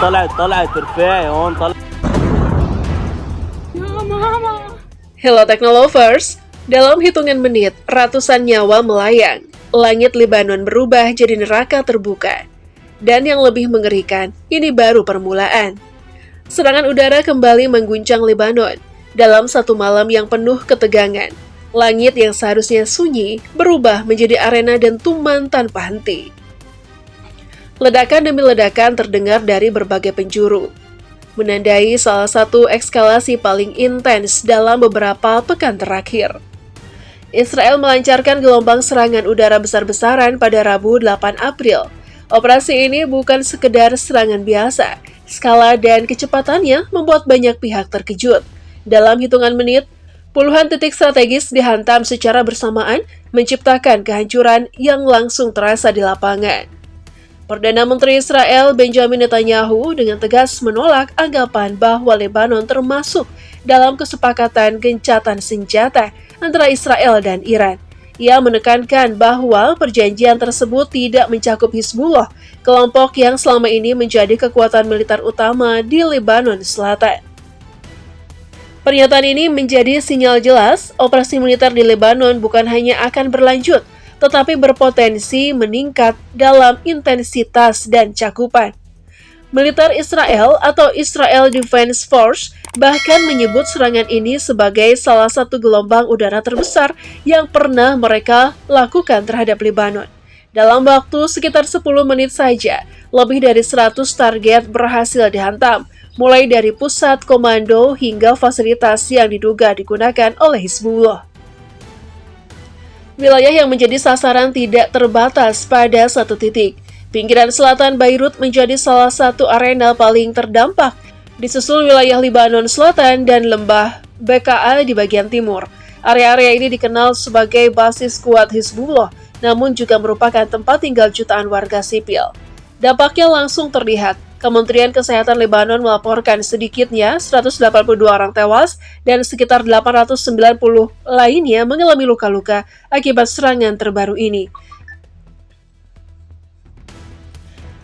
طلعت رفاعي هون طلع. Hello Technolovers, dalam hitungan menit, ratusan nyawa melayang. Langit Lebanon berubah jadi neraka terbuka. Dan yang lebih mengerikan, ini baru permulaan. Serangan udara kembali mengguncang Lebanon. Dalam satu malam yang penuh ketegangan, langit yang seharusnya sunyi berubah menjadi arena dentuman tanpa henti. Ledakan demi ledakan terdengar dari berbagai penjuru, menandai salah satu eskalasi paling intens dalam beberapa pekan terakhir. Israel melancarkan gelombang serangan udara besar-besaran pada Rabu 8 April. Operasi ini bukan sekedar serangan biasa. Skala dan kecepatannya membuat banyak pihak terkejut. Dalam hitungan menit, puluhan titik strategis dihantam secara bersamaan, menciptakan kehancuran yang langsung terasa di lapangan. Perdana Menteri Israel Benjamin Netanyahu dengan tegas menolak anggapan bahwa Lebanon termasuk dalam kesepakatan gencatan senjata antara Israel dan Iran. Ia menekankan bahwa perjanjian tersebut tidak mencakup Hizbullah, kelompok yang selama ini menjadi kekuatan militer utama di Lebanon Selatan. Pernyataan ini menjadi sinyal jelas operasi militer di Lebanon bukan hanya akan berlanjut, tetapi berpotensi meningkat dalam intensitas dan cakupan. Militer Israel atau Israel Defense Force bahkan menyebut serangan ini sebagai salah satu gelombang udara terbesar yang pernah mereka lakukan terhadap Lebanon. Dalam waktu sekitar 10 menit saja, lebih dari 100 target berhasil dihantam, mulai dari pusat komando hingga fasilitas yang diduga digunakan oleh Hizbullah. Wilayah yang menjadi sasaran tidak terbatas pada satu titik. Pinggiran selatan Beirut menjadi salah satu arena paling terdampak, disusul wilayah Lebanon Selatan dan lembah Bekaa di bagian timur. Area-area ini dikenal sebagai basis kuat Hizbullah, namun juga merupakan tempat tinggal jutaan warga sipil. Dampaknya langsung terlihat. Kementerian Kesehatan Lebanon melaporkan sedikitnya 182 orang tewas dan sekitar 890 lainnya mengalami luka-luka akibat serangan terbaru ini.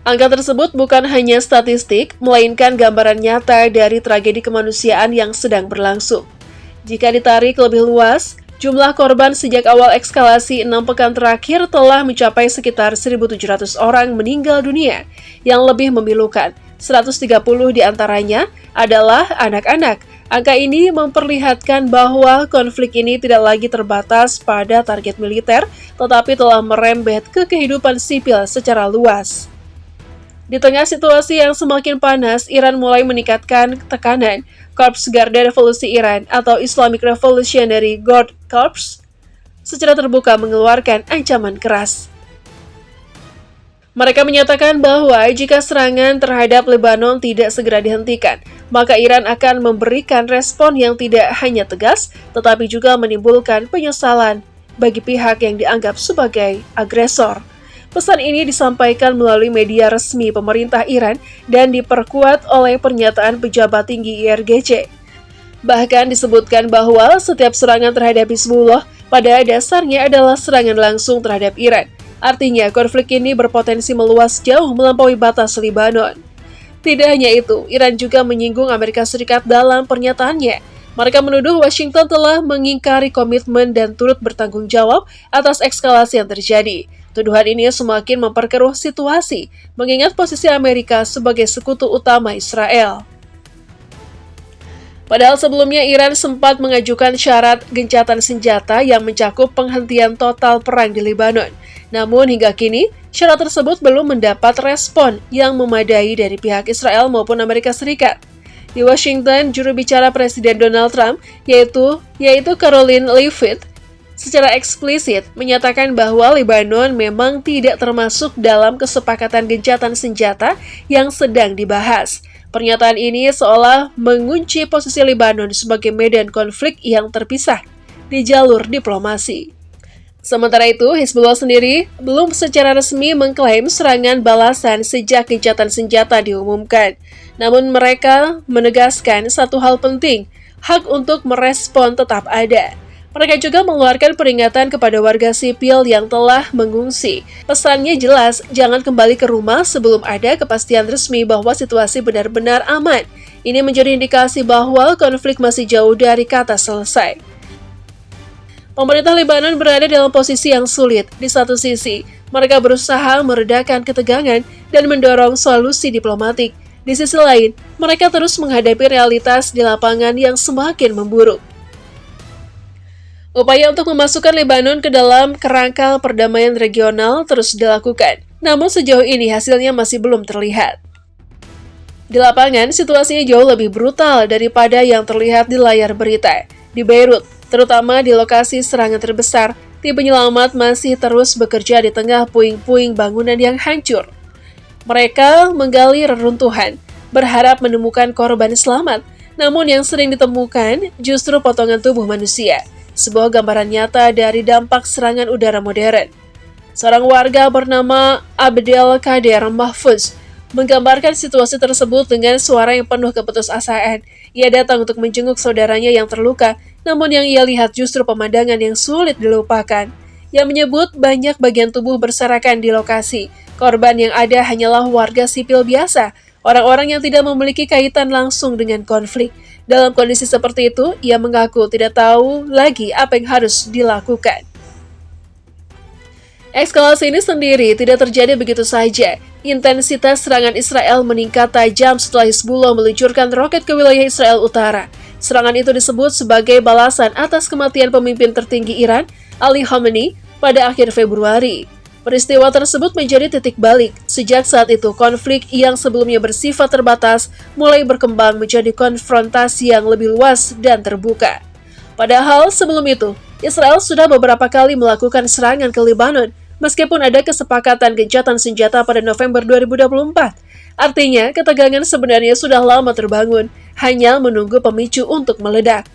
Angka tersebut bukan hanya statistik, melainkan gambaran nyata dari tragedi kemanusiaan yang sedang berlangsung. Jika ditarik lebih luas, jumlah korban sejak awal eskalasi 6 pekan terakhir telah mencapai sekitar 1.700 orang meninggal dunia. Yang lebih memilukan, 130 diantaranya adalah anak-anak. Angka ini memperlihatkan bahwa konflik ini tidak lagi terbatas pada target militer, tetapi telah merembet ke kehidupan sipil secara luas. Di tengah situasi yang semakin panas, Iran mulai meningkatkan tekanan. Korps Garda Revolusi Iran atau Islamic Revolutionary Guard Corps secara terbuka mengeluarkan ancaman keras. Mereka menyatakan bahwa jika serangan terhadap Lebanon tidak segera dihentikan, maka Iran akan memberikan respon yang tidak hanya tegas, tetapi juga menimbulkan penyesalan bagi pihak yang dianggap sebagai agresor. Pesan ini disampaikan melalui media resmi pemerintah Iran dan diperkuat oleh pernyataan pejabat tinggi IRGC. Bahkan disebutkan bahwa setiap serangan terhadap Hizbullah pada dasarnya adalah serangan langsung terhadap Iran. Artinya, konflik ini berpotensi meluas jauh melampaui batas Lebanon. Tidak hanya itu, Iran juga menyinggung Amerika Serikat dalam pernyataannya. Mereka menuduh Washington telah mengingkari komitmen dan turut bertanggung jawab atas eskalasi yang terjadi. Tuduhan ini semakin memperkeruh situasi, mengingat posisi Amerika sebagai sekutu utama Israel. Padahal sebelumnya Iran sempat mengajukan syarat gencatan senjata yang mencakup penghentian total perang di Lebanon. Namun hingga kini, syarat tersebut belum mendapat respon yang memadai dari pihak Israel maupun Amerika Serikat. Di Washington, juru bicara Presiden Donald Trump, yaitu Caroline Leavitt, secara eksplisit menyatakan bahwa Lebanon memang tidak termasuk dalam kesepakatan gencatan senjata yang sedang dibahas. Pernyataan ini seolah mengunci posisi Lebanon sebagai medan konflik yang terpisah di jalur diplomasi. Sementara itu, Hizbullah sendiri belum secara resmi mengklaim serangan balasan sejak gencatan senjata diumumkan. Namun mereka menegaskan satu hal penting, hak untuk merespon tetap ada. Mereka juga mengeluarkan peringatan kepada warga sipil yang telah mengungsi. Pesannya jelas, jangan kembali ke rumah sebelum ada kepastian resmi bahwa situasi benar-benar aman. Ini menjadi indikasi bahwa konflik masih jauh dari kata selesai. Pemerintah Lebanon berada dalam posisi yang sulit. Di satu sisi, mereka berusaha meredakan ketegangan dan mendorong solusi diplomatik. Di sisi lain, mereka terus menghadapi realitas di lapangan yang semakin memburuk. Upaya untuk memasukkan Lebanon ke dalam kerangka perdamaian regional terus dilakukan, namun sejauh ini hasilnya masih belum terlihat. Di lapangan, situasinya jauh lebih brutal daripada yang terlihat di layar berita. Di Beirut, terutama di lokasi serangan terbesar, tim penyelamat masih terus bekerja di tengah puing-puing bangunan yang hancur. Mereka menggali reruntuhan, berharap menemukan korban selamat, namun yang sering ditemukan justru potongan tubuh manusia. Sebuah gambaran nyata dari dampak serangan udara modern. Seorang warga bernama Abdel Kader Mahfuz menggambarkan situasi tersebut dengan suara yang penuh keputusasaan. Ia datang untuk menjenguk saudaranya yang terluka, namun yang ia lihat justru pemandangan yang sulit dilupakan. Ia menyebut banyak bagian tubuh berserakan di lokasi. Korban yang ada hanyalah warga sipil biasa, orang-orang yang tidak memiliki kaitan langsung dengan konflik. Dalam kondisi seperti itu, ia mengaku tidak tahu lagi apa yang harus dilakukan. Eskalasi ini sendiri tidak terjadi begitu saja. Intensitas serangan Israel meningkat tajam setelah Hizbullah meluncurkan roket ke wilayah Israel Utara. Serangan itu disebut sebagai balasan atas kematian pemimpin tertinggi Iran, Ali Khamenei, pada akhir Februari. Peristiwa tersebut menjadi titik balik. Sejak saat itu, konflik yang sebelumnya bersifat terbatas mulai berkembang menjadi konfrontasi yang lebih luas dan terbuka. Padahal sebelum itu, Israel sudah beberapa kali melakukan serangan ke Lebanon, meskipun ada kesepakatan gencatan senjata pada November 2024. Artinya, ketegangan sebenarnya sudah lama terbangun, hanya menunggu pemicu untuk meledak.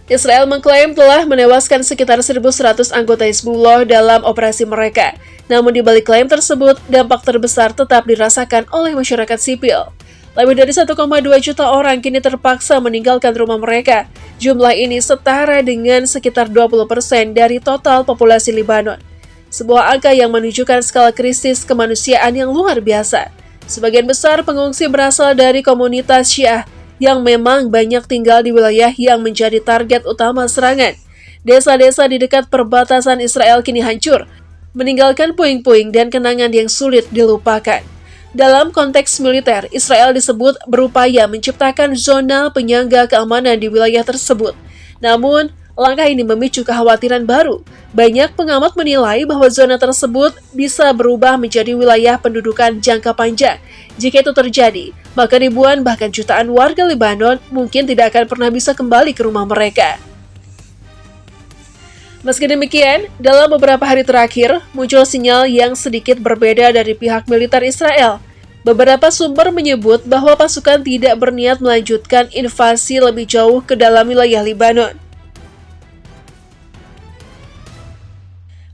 Israel mengklaim telah menewaskan sekitar 1.100 anggota Hizbullah dalam operasi mereka. Namun di balik klaim tersebut, dampak terbesar tetap dirasakan oleh masyarakat sipil. Lebih dari 1,2 juta orang kini terpaksa meninggalkan rumah mereka. Jumlah ini setara dengan sekitar 20% dari total populasi Lebanon. Sebuah angka yang menunjukkan skala krisis kemanusiaan yang luar biasa. Sebagian besar pengungsi berasal dari komunitas Syiah yang memang banyak tinggal di wilayah yang menjadi target utama serangan. Desa-desa di dekat perbatasan Israel kini hancur, meninggalkan puing-puing dan kenangan yang sulit dilupakan. Dalam konteks militer, Israel disebut berupaya menciptakan zona penyangga keamanan di wilayah tersebut. Namun, langkah ini memicu kekhawatiran baru. Banyak pengamat menilai bahwa zona tersebut bisa berubah menjadi wilayah pendudukan jangka panjang. Jika itu terjadi, maka ribuan bahkan jutaan warga Lebanon mungkin tidak akan pernah bisa kembali ke rumah mereka. Meski demikian, dalam beberapa hari terakhir, muncul sinyal yang sedikit berbeda dari pihak militer Israel. Beberapa sumber menyebut bahwa pasukan tidak berniat melanjutkan invasi lebih jauh ke dalam wilayah Lebanon.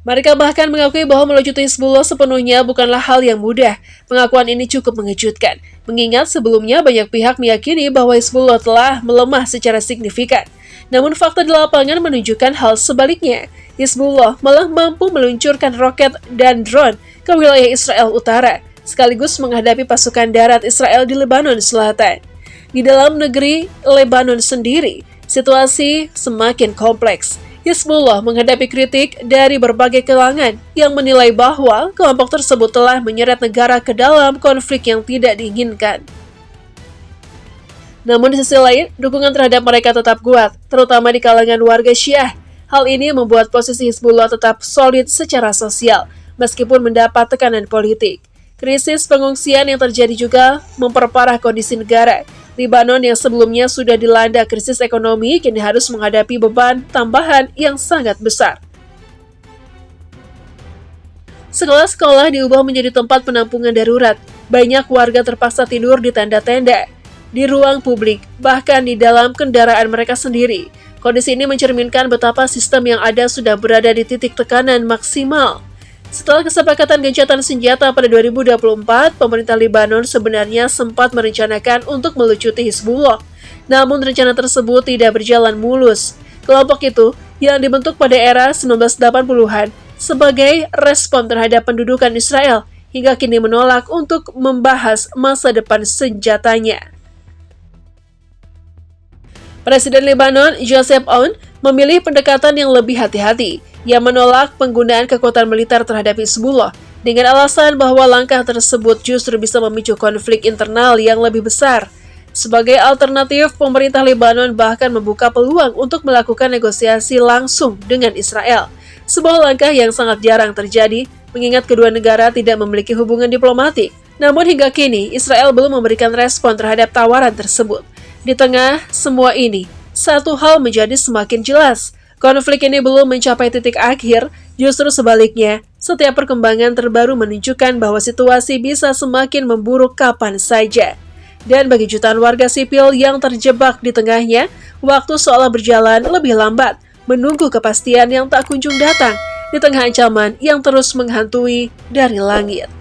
Mereka bahkan mengakui bahwa melucuti Hizbullah sepenuhnya bukanlah hal yang mudah. Pengakuan ini cukup mengejutkan, mengingat sebelumnya banyak pihak meyakini bahwa Hizbullah telah melemah secara signifikan. Namun fakta di lapangan menunjukkan hal sebaliknya. Hizbullah malah mampu meluncurkan roket dan drone ke wilayah Israel Utara, sekaligus menghadapi pasukan darat Israel di Lebanon Selatan. Di dalam negeri Lebanon sendiri, situasi semakin kompleks. Hizbullah menghadapi kritik dari berbagai kalangan yang menilai bahwa kelompok tersebut telah menyeret negara ke dalam konflik yang tidak diinginkan. Namun di sisi lain, dukungan terhadap mereka tetap kuat, terutama di kalangan warga Syiah. Hal ini membuat posisi Hizbullah tetap solid secara sosial, meskipun mendapat tekanan politik. Krisis pengungsian yang terjadi juga memperparah kondisi negara. Lebanon yang sebelumnya sudah dilanda krisis ekonomi kini harus menghadapi beban tambahan yang sangat besar. Sekolah-sekolah diubah menjadi tempat penampungan darurat. Banyak warga terpaksa tidur di tenda-tenda, di ruang publik, bahkan di dalam kendaraan mereka sendiri. Kondisi ini mencerminkan betapa sistem yang ada sudah berada di titik tekanan maksimal. Setelah kesepakatan gencatan senjata pada 2024, pemerintah Lebanon sebenarnya sempat merencanakan untuk melucuti Hizbullah. Namun rencana tersebut tidak berjalan mulus. Kelompok itu yang dibentuk pada era 1980-an sebagai respon terhadap pendudukan Israel hingga kini menolak untuk membahas masa depan senjatanya. Presiden Lebanon, Joseph Aoun, memilih pendekatan yang lebih hati-hati. Ia menolak penggunaan kekuatan militer terhadap Hizbullah dengan alasan bahwa langkah tersebut justru bisa memicu konflik internal yang lebih besar. Sebagai alternatif, pemerintah Lebanon bahkan membuka peluang untuk melakukan negosiasi langsung dengan Israel. Sebuah langkah yang sangat jarang terjadi, mengingat kedua negara tidak memiliki hubungan diplomatik. Namun hingga kini, Israel belum memberikan respon terhadap tawaran tersebut. Di tengah semua ini, satu hal menjadi semakin jelas. Konflik ini belum mencapai titik akhir, justru sebaliknya, setiap perkembangan terbaru menunjukkan bahwa situasi bisa semakin memburuk kapan saja. Dan bagi jutaan warga sipil yang terjebak di tengahnya, waktu seolah berjalan lebih lambat, menunggu kepastian yang tak kunjung datang, di tengah ancaman yang terus menghantui dari langit.